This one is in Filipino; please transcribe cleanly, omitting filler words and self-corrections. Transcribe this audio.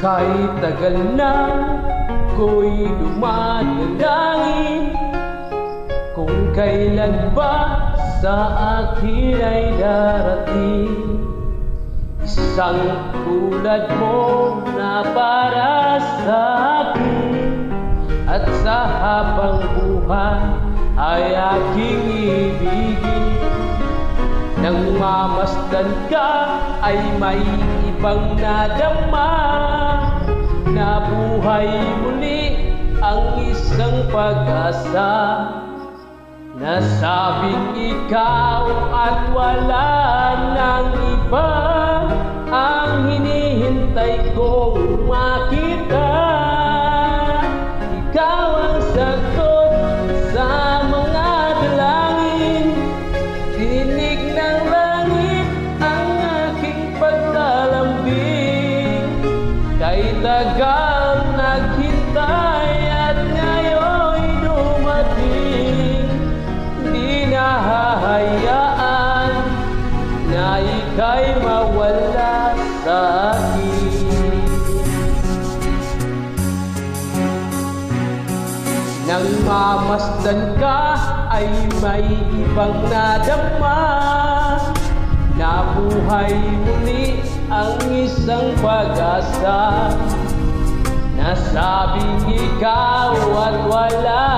Kahit tagal na ko'y dumadalangin kung kailan ba sa akin ay darating isang tulad mo na para sa akin, at sa habang buhay ay aking ibigin. Nang mamasdan ka ay may ibang nadama, na buhay muli ang isang pag-asa. Nasabing ikaw at wala nang iba ang hinihintay kong makita. Ikaw ang sagot sa mga dalangin, tinig ng langit ang aking paglalambing. Kay tagal naghintay at ngayon'y dumating, di nahahayaan na ika'y mawala sa akin. Nang mamasdan ka ay may ibang nadama, na buhay muli ang isang pag-asa. Nasabing ikaw at wala